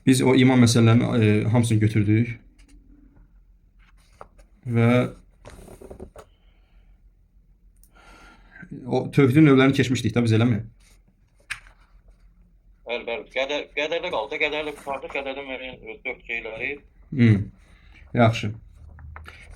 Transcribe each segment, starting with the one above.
Biz o iman məsələlərini hamısını götürdük və o tövhidin növlərini keçmişdik də biz, eləmi? Bəli, bəli. Qədərdə qaldı. Qədərdə qurtardı. Qədərdə müəyyən dörd şeyləri. Hmm. Yaxşı.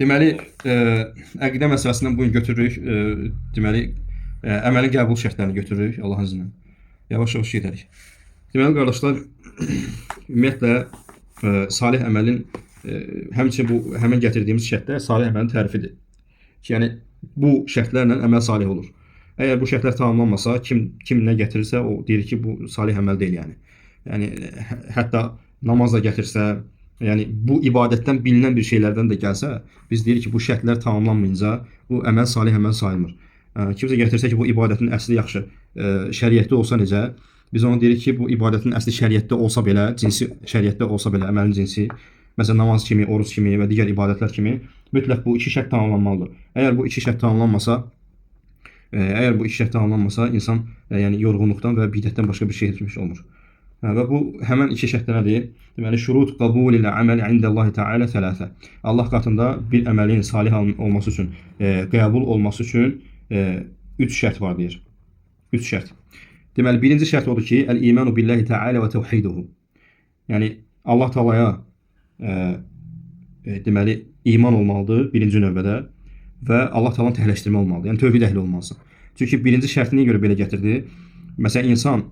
Deməli, əqidə məsələsindən bugün götürürük. Deməli, əməlin qəbul şərtlərini götürürük Allahın izni ilə. Yavaş-yavaş gedərik. Deməli, qardaşlar, ümumiyyətlə, salih əməlin, həmçinin bu, həmin gətirdiyimiz şərtlər salih əməlin tərifidir. Ki, yəni, bu şərtlərlə əməl salih olur. Əgər bu şərtlər tamamlanmasa, kim nə gətirirsə, o deyir ki, bu salih əməl deyil, yəni. Yəni, hətta namaz da gətirsə, yəni bu ibadətdən bilinən bir şeylərdən də gəlsə, biz deyirik ki, bu şərtlər tamamlanmayınca bu əməl salih əməl sayılmır. Kimsə gətirsə ki, bu ibadətin əsli yaxşı, şəriətdə olsa necə, biz ona deyirik ki, bu ibadətin əsli şəriətdə olsa belə, cinsi şəriətdə olsa belə, əməlin cinsi, məsələn namaz kimi, oruc kimi və digər ibadətlər kimi mütləq bu iki şərt tamamlanmalıdır. Əgər bu iki şərt tamamlanmasa, insan yəni yorğunluqdan və bidətdən başqa bir şey etmiş olmur. Və bu həmən iki şərt nədir? Deməli, şurut qabulil əməl indallahi Teala thalathə. Allah katında bir əməlin salih olması üçün, qəbul olması üçün üç şərt var deyir. Üç şərt. Deməli, birinci şərt odur ki, el-imanu billahi Teala və tevhiduhu. Yəni Allah Taalaya deməli iman olmalıdır birinci növbədə və Allah Taala'nı təhləşdirmə olmalıdır. Yəni tövhid əhli olmalısan. Çünki birinci şərtini görə belə gətirdi. Məsələn, insan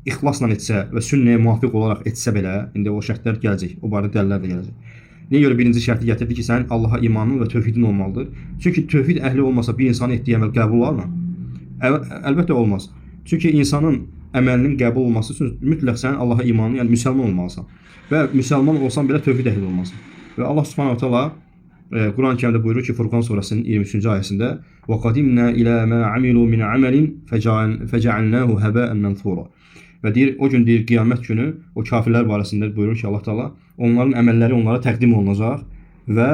ixlasla etsə və sünnəyə müvafiq olaraq etsə belə, indi o şərtlər gələcək, o barədə dəlillər də gələcək. Niyə görə birinci şərti gətirdi ki, sənin Allaha imanın və tövhidin olmalıdır? Çünki tövhid əhli olmasa bir insanın etdiyi əməl qəbul olarmı? Əlbəttə olmaz. Çünki insanın əməlinin qəbul olması üçün mütləq sənin Allaha imanın, yəni müsəlman olmalısan. Və müsəlman olsan belə tövhid əhli olmalısan. Və Allah Subhanahu taala Quran-ı Kərimdə buyurur ki, Furqan surəsinin 23-cü ayəsində: "Və qadimna ilə ma amilu min amalin feca'alnahu haba'an mansura." Və deyir, o gün deyir qiyamət günü o kafirlər barəsində buyurur ki, Allah Taala onların əməlləri onlara təqdim olunacaq və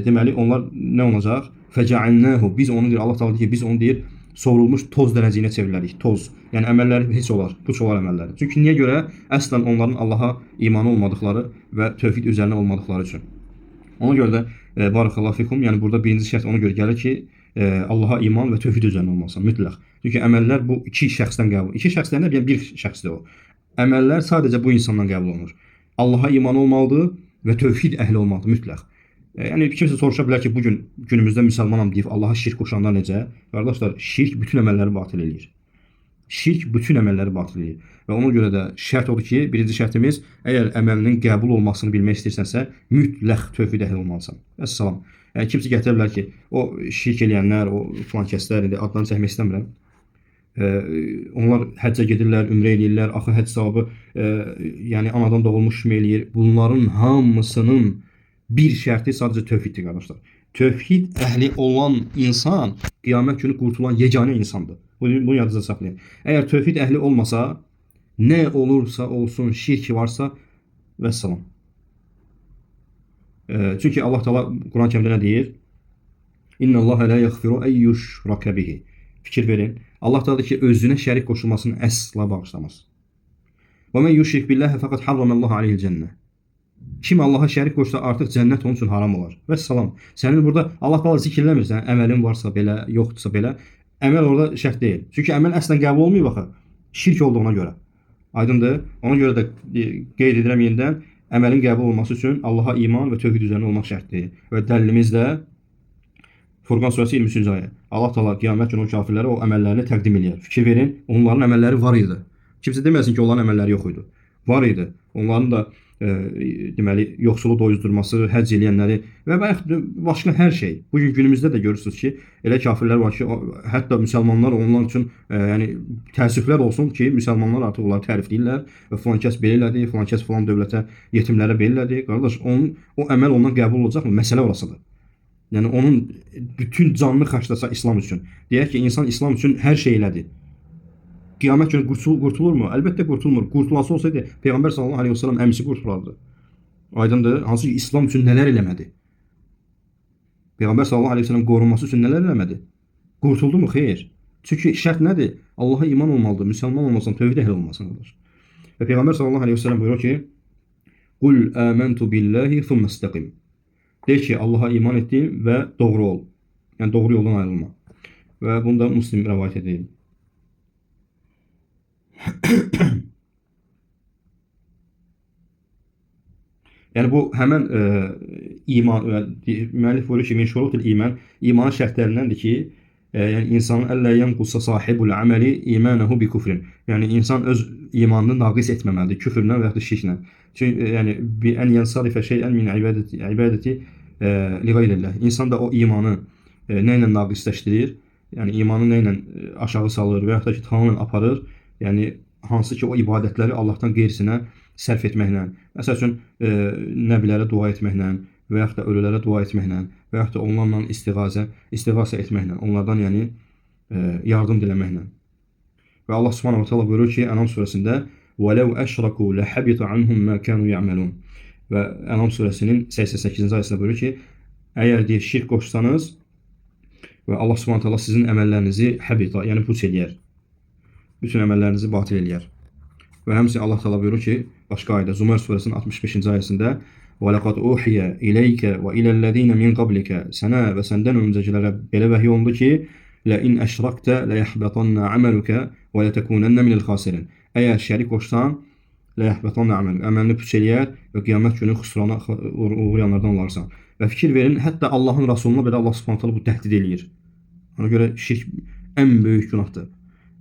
deməli onlar nə olacaq? Feca'alnahu. Biz onu deyir, Allah Taala deyir ki, biz onu deyir sovrulmuş toz dənəciyinə çevrilərik. Toz. Yəni əməlləri heç olar, puç olar əməlləri. Çünki niyə görə? Əslən onların Allaha imanı olmadıkları və tövhid üzərində olmadıkları üçün. Ona görə də barakallahu fikum, yəni burada birinci şərt ona görə gəlir ki, Allaha iman və tövhid üzərində olmalısan, mütləq. Çünki əməllər bu iki şəxsdən qəbul. İki şəxsdən də yəni bir şəxsdir o. Əməllər sadəcə bu insandan qəbul olunur. Allaha iman olmalıdır və tövhid əhli olmalıdır, mütləq. Yəni kimsə soruşa bilər ki, bu gün günümüzdə müsəlmanam deyib Allaha şirk qoşanlar necə? Qardaşlar, şirk bütün əməlləri batil eləyir. Şirk bütün əməlləri batil eləyir. Və ona görə də şərt odur ki, birinci şərtimiz, əgər əməlinin qəbul olmasını bilmək istəyirsənsə, mütləq tövhid əhli olmalısan. Əssalam. Yəni kimsə gətirə bilər ki, o şirk eləyənlər, o filan kəslər, indi adlarını çəkmək istəmirəm. Onlar həccə gedirlər, ümrə eləyirlər, axı həcc savabı yəni anadan doğulmuş kimi eləyir. Bunların hamısının bir şərti sadəcə tövhiddir, qardaşlar. Tövhid əhli olan insan qiyamət günü qurtulan yeganə insandır. Bunu yadınızda saxlayın. Əgər tövhid əhli olmasa, nə olursa olsun, şirk varsa, vəssalam. Çünki Allah Taala Quran-ı Kərimdə nə deyir? İnna Allaha la yaghfiru an yushraka bihi. Fikir verin. Allah Taala ki, özünə şərik qoşulmasını əsla bağışlamaz. Və men yushrik billahi faqad harramallahu alayhi'l cennə. Kim Allaha şərik qoşsa artıq cənnət onun üçün haram olar. Vəssalam. Sənin burada Allah Taala zikirləmirsən, əməlin varsa belə, yoxdursa belə, əməl orada şərt deyil. Çünki əməl əslən qəbul olmayıb axı. Şirk olduğuna görə. Aydındır? Ona görə də qeyd edirəm yenidən, əməlin qəbul olması üçün Allaha iman və tövhid üzərində olmaq şərtdir. Və dəlilimiz də Furqan surəsi 23-cü ayə. Allah Taala qiyamət günü o kafirlərə o əməllərini təqdim edir. Fikir verin, onların əməlləri var idi. Kimsə deməsin ki, onların əməlləri yox idi. Var idi. Onların da deməli yoxsulu doyuzdurması, həcc eləyənləri və başqa hər şey. Bugün günümüzdə də görürsünüz ki, elə kafirlər var ki, hətta müsəlmanlar onlar üçün yəni təəssüflər olsun ki, müsəlmanlar artıq onları tərifləyirlər və filan kəs belə elədi, filan kəs filan dövlətə, yetimlərə belə elədi. Qardaş, o əməl ondan qəbul olacaqmı? Məsələ orasıdır. Yəni onun bütün canını xərcləsə İslam üçün. Deyək ki, insan İslam üçün hər şey elədi. Qiyamət günü qurtulurmu? Əlbəttə qurtulmur. Qurtulası olsaydı Peyğəmbər sallallahu əleyhi və səlləm əmisi qurtulardı. Aydındır? Hansı ki İslam üçün nələr eləmədi? Peyğəmbər sallallahu əleyhi və səlləm qorunması üçün nələr eləmədi? Qurtuldumu? Xeyr. Çünki şərt nədir? Allaha iman olmalıdır, müsəlman olmasan, tövhid əhli olmasan. Və Peyğəmbər sallallahu əleyhi və səlləm buyurur ki, Qul amantu billahi thumma istaqim. De ki, Allaha iman etdim və doğru ol. Yəni doğru yoldan ayrılma. Və bunu da Müslim rivayet edir. Yəni bu həmən iman müəllif buyurur ki, min şurutul iman, imanın şərtlərindəndir ki, yəni insanın əllə yanqusa sahibul əməli imanehu bi kufrin. Yəni insan öz imanını naqis etməməlidir, küfrlə və ya da şirklə. Çünki yəni bi ən yansarifə şeyən min ibadəti li qeyrillah. İnsan da o imanı nə ilə naqisləşdirir? Yəni imanı nə ilə aşağı salır və ya da ki, tamamilə aparır? Yəni hansı ki o ibadətləri Allahdan qeyrisinə sərf etməklə, məsəl üçün nəbilərə dua etməklə və yaxud da ölülərə dua etməklə və yaxud da onlarla istiğasə etməklə, onlardan yəni yardım diləməklə. Və Allah Subhanahu taala buyurur ki, Ənam surəsində: "Vələv əşraku ləhəbita anhum ma kanu ya'malun." Və Ənam surəsinin 88-ci ayəsində buyurur ki, əgər deyir şirk qoşsanız və Allah Subhanahu taala sizin əməllərinizi həbita, yəni puç eləyər. Bütün əməllərinizi batil eləyər. Və həmçinin Allah Teala buyurur ki, başqa ayədə Zumar surəsinin 65-ci ayəsində: "Və laqad uhiya ileykə və iləllezina min qablika." Sənə və səndən öncəkilərə belə vəhy olundu ki, "La in əşrakta la yahbatanna amaluka və la takunanna minel xasirin." Əgər şərik qoşsan, la yahbatanna amaluk. Əməlini puç eləyər və qiyamət günü xüsrana uğrayanlardan olarsan. Və fikir verin, hətta Allahın Rasuluna belə Allah Subhanahu taala bu təhdid eləyir. Ona görə şirk ən böyük günahdır.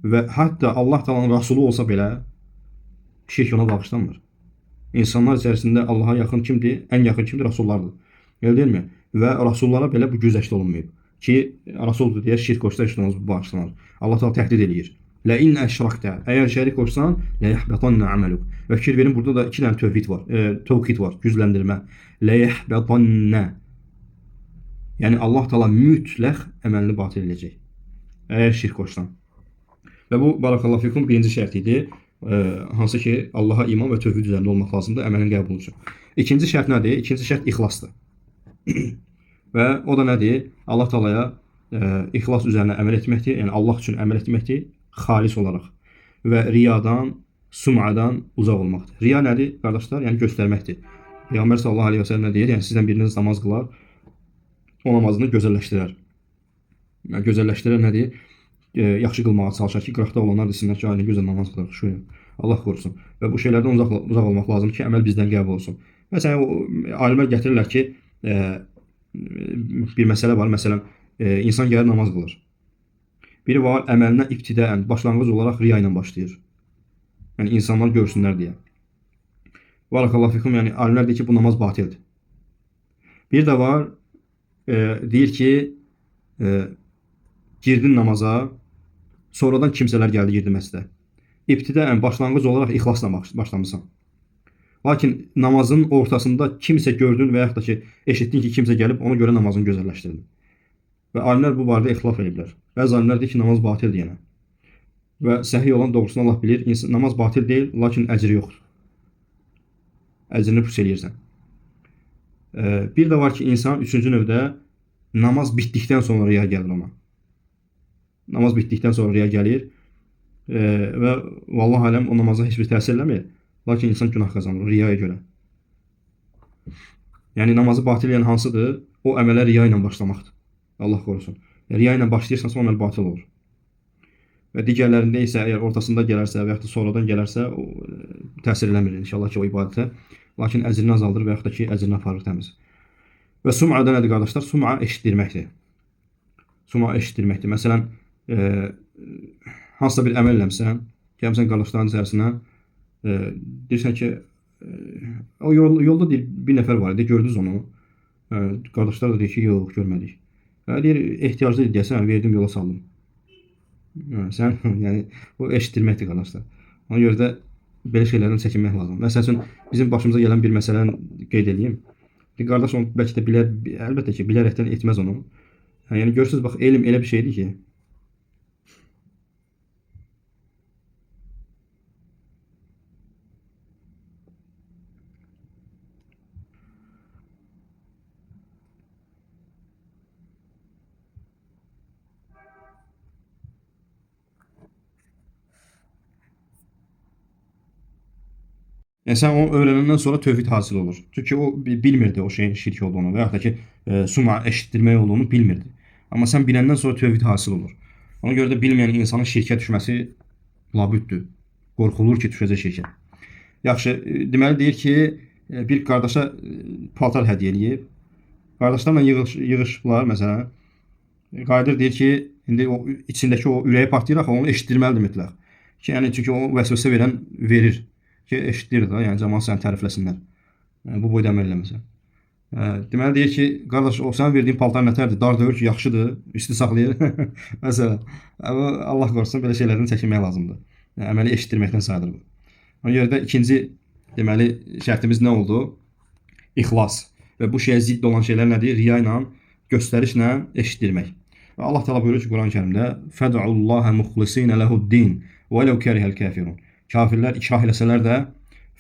Və hətta Allah Taala'nın Rasulu olsa belə şirk ona bağışlanmır. İnsanlar içərisində Allaha yaxın kimdir? Ən yaxın kimdir? Rasullardır. Elə deyilmi? Və rasullara belə bu güzəşt olunmayıb. Ki, rasuldur deyə şirk qoşsa işləməz bu bağışlanır. Allah Taala təhdid eləyir. La in əşrakta. Əgər şərik qoşsan, la yahbatanna amaluk. Və fikir verin, burada da 2 dənə tövhid var, gücləndirmə. La yahbatanna. Yəni Allah Taala mütləq əməlini batil edəcək. Əgər şirk qoşsan. Və bu barakallahu fikum birinci şərt idi. Hansı ki Allaha iman və tövhid üzərində olmaq lazımdır əməlin qəbulu üçün. İkinci şərt nədir? İkinci şərt ixlasdır. Və o da nədir? Allah Taalaya ixlas üzərinə əməl etməkdir. Yəni Allah üçün əməl etməkdir, xalis olaraq. Və riyadan, sum'adan uzaq olmaqdır. Riya nədir, qardaşlar? Yəni göstərməkdir. Peyğəmbər sallallahu əleyhi və səlləm nə deyir? Yəni sizdən biriniz namaz qılar, o namazını gözəlləşdirər. Yəni gözəlləşdirər nədir? Yaxşı qılmağa çalışar ki, qıraqda olanlar desinlər ki, aynı gözəl namaz qılır, xuşu. Allah qorusun. Və bu şeylərdən uzaq olmaq lazımdır ki, əməl bizdən qəbul olsun. Məsələn, alimlər gətirirlər ki, bir məsələ var. Məsələn, insan gəlir namaz qılır. Biri var, əməlinə ibtidəən, başlanğıc olaraq riya ilə başlayır. Yəni insanlar görsünlər deyə. Barakallahu fikum, yəni alimlər deyir ki, bu namaz batildir. Bir də var, deyir ki, girdin namaza, sonradan kimsələr gəldi girdi məscidə. İbtidəən başlanğıc olaraq ixlasla başlamısan. Lakin namazın ortasında kimsə gördün və yaxud da ki, eşitdin ki, kimsə gəlib, ona görə namazını gözəlləşdirdin. Və alimlər bu barədə ixtilaf ediblər. Bəzi alimlər deyir ki, namaz batildir yenə. Və səhih olan doğrusunu Allah bilir. Namaz batil deyil, lakin əcri yoxdur. Əcrini puç eləyirsən. Bir də var ki, insan üçüncü növdə namaz bitdikdən sonra riya gəlir ona. Namaz bitdikdən sonra riya gəlir və vallahi aləm o namaza heç bir təsir eləmir. Lakin insan günah qazanır riyaya görə. Yəni namazı batil edən hansıdır? O əmələ riya ilə başlamaqdır. Allah qorusun. Riya ilə başlayırsansa o əməl batil olur. Və digərlərində isə əgər ortasında gələrsə və yaxud da sonradan gələrsə o təsir eləmir inşallah ki o ibadətə. Lakin əcrini azaldır və yaxud da ki əcrini aparır təmiz. Və sum'a da nədir qardaşlar? Sum'a eşitdirməkdir. Sum'a eşitdirməkdir. Məsələn, hansısa bir əməl eləmsən, gəlmişsən qardaşların içərisinə, deyirsən ki, o yolda deyir, bir nəfər var idi, gördünüz onu. Qardaşlar da deyir ki, yox, görmədik. Deyir, ehtiyaclı deyəsən, verdim, yola saldım. Sən, yəni, o eşitdirməkdir qardaşlar. Ona görə də belə şeylərdən çəkinmək lazım. Məsəl üçün, bizim başımıza gələn bir məsələni qeyd edeyim. Qardaş onu bəlkə də bilər, əlbəttə ki, bilərəkdən etməz onu. Yəni, görürsünüz, bax, elm elə bir şeydir ki, Yəni sən onu öyrənəndən sonra tövhid hasil olur. Çünki o bilmirdi o şeyin şirk olduğunu və yaxud da ki, sum'a eşitdirmək olduğunu bilmirdi. Amma sən biləndən sonra tövhid hasil olur. Ona görə də bilməyən insanın şirkə düşməsi labüddür. Qorxulur ki, düşəcək şirkə. Yaxşı, deməli deyir ki, bir qardaşa paltar hədiyyə eləyib. Qardaşlarla yığışıblar məsələn. Qayıdır deyir ki, indi o içindəki o ürəyi partlayır axı, onu eşitdirməlidir mütləq. Ki, yəni çünki o vəsvəsə verən verir ki, eşitdir də, yəni cəmaət səni tərifləsinlər. Yəni, bu boyda əməl eləməsən. Deməli deyir ki, qardaş, o sən verdiyin paltar nətərdir? Dar döyür ki, yaxşıdır, üstü saxlayır. Məsələn, amma Allah qorusun belə şeylərdən çəkinmək lazımdır. Yəni, əməli eşitdirməkdən sayılır bu. Ona görə də ikinci deməli şərtimiz nə oldu? İxlas. Və bu şeyə zidd olan şeylər nədir? Riya ilə, göstərişlə eşitdirmək. Və Allah Teala buyurur ki, Quran-Kərimdə: "Fəd'ullaha muxlisin lehu'd-din və lev kerihel kafirun." Kafirlər ikrah eləsələr də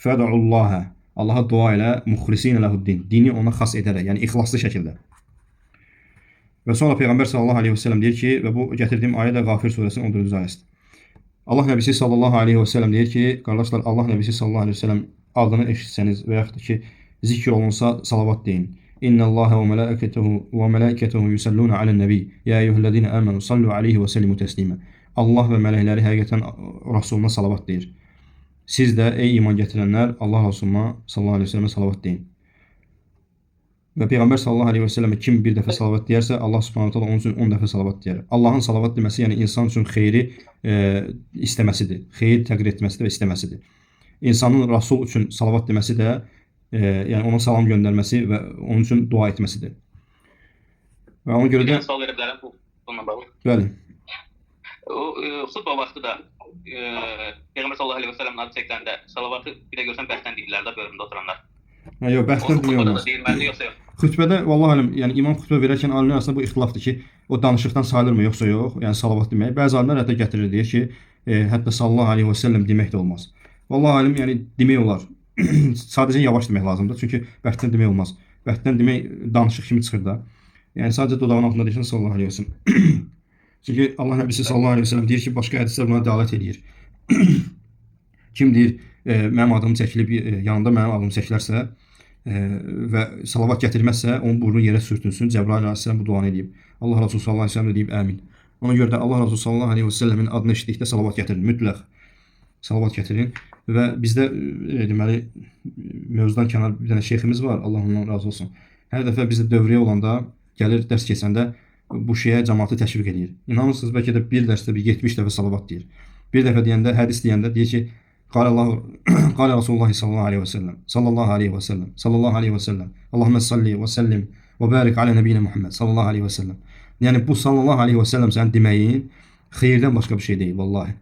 fəd'ullaha, Allaha dua elə, muxlisin lehu'd-din. Dini ona xas edərək, yəni ixlaslı şəkildə. Və sonra Peyğəmbər sallallahu əleyhi və səlləm deyir ki, və bu gətirdiyim ayə də Qafir surəsinin 14-cü ayəsidir. Allah Nəbisi sallallahu əleyhi və səlləm deyir ki, qardaşlar, Allah Nəbisi sallallahu əleyhi və səlləm adını eşitsəniz və yaxud da ki, zikr olunsa salavat deyin. İnnallaha və mələikətuhu yusalluna alan-nabi. Ya eyyuhellezina amanu sallu alayhi və sallimu təslima. Allah və mələkləri həqiqətən Rasuluna salavat deyir. Siz də ey iman gətirənlər Allah Rasuluna sallallahu əleyhi və səlləmə salavat deyin. Və Peyğəmbər sallallahu əleyhi və səlləmə kim bir dəfə salavat deyərsə, Allah Subhanahu taala onun üçün 10 dəfə salavat deyər. Allahın salavat deməsi, yəni insan üçün xeyri istəməsidir. Xeyir təqdir etməsidir və istəməsidir. İnsanın Rasul üçün salavat deməsi də yəni ona salam göndərməsi və onun üçün dua etməsidir. Və ona görə də sual verə bilərəm bununla bağlı. Bəli. O xutbə vaxtı da Peyğəmbər sallallahu əleyhi və səlləmin adı çəkiləndə salavatı bir də görsən bəhsdən deyirlər də bölümdə oturanlar. Yox, bəhsdən demək olmaz. Deyilməlidir yoxsa yox? Xütbədə vallahi alim, yəni imam xütbə verərkən alimlər arasında bu ixtilafdır ki, o danışıqdan sayılırmı yoxsa yox, yəni salavat demək. Bəzi alimlər hətta gətirir deyir ki, hətta sallallahu əleyhi və səlləm demək də olmaz. Vallahi alim, yəni demək olar. Sadəcə yavaş demək lazımdır. Çünki bəhsdən demək olmaz. Bəhsdən demək danışıq kimi çıxır da. Yəni sadəcə dodağın altında deyirsən sallallahu əleyhi və səlləm. Çünki Allah Nəbisi sallallahu əleyhi və səlləm deyir ki, başqa hədislər buna dəlalət edir. Kim deyir, mənim adım çəkilib yanında mənim adım çəkilərsə və salavat gətirməzsə, onun burnu yerə sürtünsün. Cəbrail əleyhissalam bu duanı edib. Allah Rasulü sallallahu əleyhi və səlləm deyib əmin. Ona görə də Allah Rasulü sallallahu əleyhi və səlləmin adını eşitdikdə salavat gətirin, mütləq. Salavat gətirin və bizdə deməli mövzudan kənar bir dənə şeyximiz var, Allah ondan razı olsun. Hər dəfə bizdə dövrəyə olanda gəlir dərs keçəndə bu şeyə cəmaatı təşviq edir. İnanırsınız, bəlkə də bir dərsdə bir 70 dəfə salavat deyir. Bir dəfə deyəndə, hədis deyəndə deyir ki, Qala Rasulullah sallallahu aleyhi və səlləm, sallallahu aleyhi və səlləm, sallallahu aleyhi və səlləm, Allahümme salli və səllim və bərik alə nəbiyyə Muhammed sallallahu aleyhi və səlləm. Yəni bu sallallahu aleyhi və səlləm sənin deməyin xeyirdən başqa bir şey deyil, vallahi.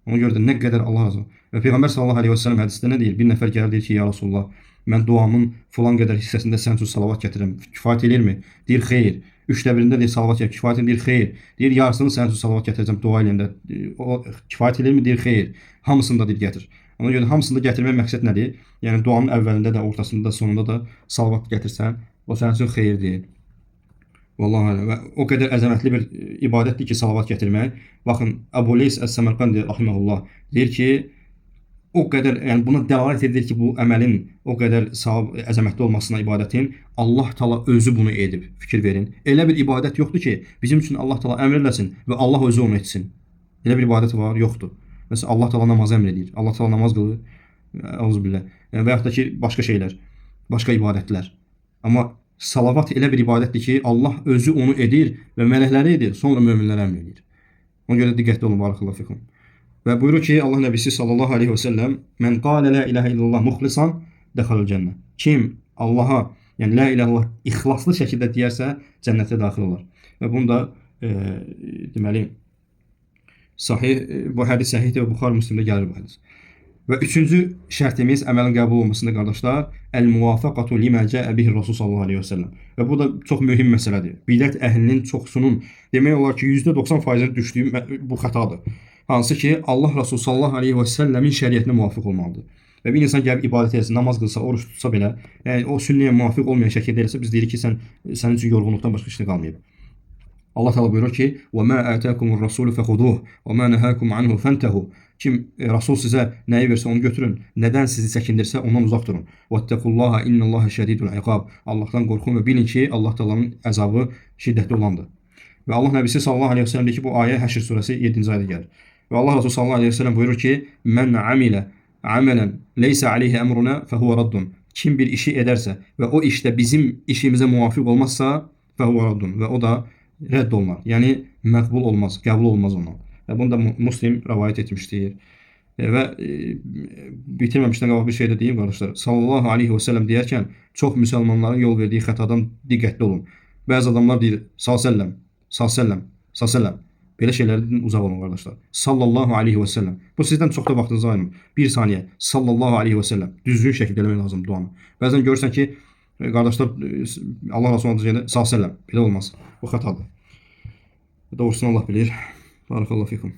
Ona görə də nə qədər Allah razı olsun. Və Peyğəmbər sallallahu aleyhi və səlləm hədisdə nə deyir? Bir nəfər gəlir deyir ki, ya Rasulullah, mən duamın filan qədər hissəsində sən üçün salavat gətirirəm. Kifayət elirmi? Deyir, xeyr. 1/3-də deyir salavat gətir, kifayət edir, xeyr. Deyir, yarısını sənin üçün salavat gətirəcəm dua eləyəndə. O kifayət elirmi? Deyir, xeyr. Hamısını da deyir gətir. Ona görə də hamısını da gətirmək məqsəd nədir? Yəni duanın əvvəlində də, ortasında da, sonunda da salavat gətirsən, o sənin üçün xeyirdir. Vallahi və o qədər əzəmətli bir ibadətdir ki, salavat gətirmək. Baxın, Əbu Leys Əs-Səmərqandi rahimehullah deyir ki, o qədər, yəni buna dəlalət edir ki, bu əməlin o qədər savab, əzəmətli olmasına ibadətin Allah Taala özü bunu edib. Fikir verin. Elə bir ibadət yoxdur ki, bizim üçün Allah Taala əmr eləsin və Allah özü onu etsin. Elə bir ibadət var, yoxdur. Məsələn, Allah Taala namazı əmr edir. Allah Taala namaz qılır. Əuzubillah. Yəni, və yaxud da ki, başqa şeylər, başqa ibadətlər. Amma salavat elə bir ibadətdir ki, Allah özü onu edir və mələkləri edir, sonra möminlərə əmr edir. Ona görə diqqətli olun, barakallahu fikum. Və buyurur ki, Allah Nəbisi sallallahu aleyhi və səlləm, mən qalə la ilahə illallah muxlisan dəxaləl cənnə. Kim Allaha, yəni la ilahə illallah ixlaslı şəkildə deyərsə, cənnətə daxil olar. Və bunu da deməli sahih, bu hədis səhihdir və Buxari Müslimdə gəlir bu hədis. Və üçüncü şərtimiz əməlin qəbul olmasında qardaşlar, əl-muvafaqatu limə cəə bihi Rasul sallallahu aleyhi və səlləm. Və bu da çox mühüm məsələdir. Bidət əhlinin çoxsunun demək olar ki, %90%-nin düşdüyü bu xətadır. Hansı ki, Allah Rasul sallallahu aleyhi və səlləmin şəriətinə müvafiq olmalıdır. Və bir insan gəlib ibadət etsin, namaz qılsa, oruç tutsa belə, yəni o sünnəyə müvafiq olmayan şəkildə eləsə, biz deyirik ki, sənin üçün yorğunluqdan başqa işlə qalmayıb. Allah Teala buyurur ki: "Və ma atakumur rasulu fexuduh və ma nahakum anhu fantahu." Kim Rasul sizə nəyi versə onu götürün, nədən sizi çəkindirsə ondan uzaq durun. "Vettekullaha innallaha şədidul iqab." Allahdan qorxun və bilin ki, Allah Taala'nın əzabı şiddətli olandır. Və Allah Nəbisi sallallahu əleyhi və səlləm deyir ki, bu ayə Həşr surəsi 7-ci ayədə gəlir. Və Allah Resulü sallallahu əleyhi və səlləm buyurur ki: "Mən amilə amalan leysa alayhi emruna fehuve raddun." Kim bir işi edərsə və o işdə bizim işimizə muvafiq olmazsa, fehuve raddun və o da rədd olunar. Yəni məqbul olmaz, qəbul olmaz ondan. Və bunu da Müslim rivayet etmişdir. Və bitirməmişdən qabaq bir şey də deyim qardaşlar. Sallallahu aleyhi və səlləm deyərkən çox müsəlmanların yol verdiyi xətadan diqqətli olun. Bəzi adamlar deyir sallallahu sallallahu belə şeylərdən uzaq olun qardaşlar. Sallallahu aleyhi və səlləm. Bu sizdən çox da vaxtınızı ayırmır. Bir saniyə sallallahu aleyhi və səlləm düzgün şəkildə eləmək lazım duanı. Bəzən görürsən ki, qardaşlar Allah Resulü deyəndə sallallahu belə olmaz. Bu xətadır. Doğrusunu Allah bilir. Barakallahu fikum.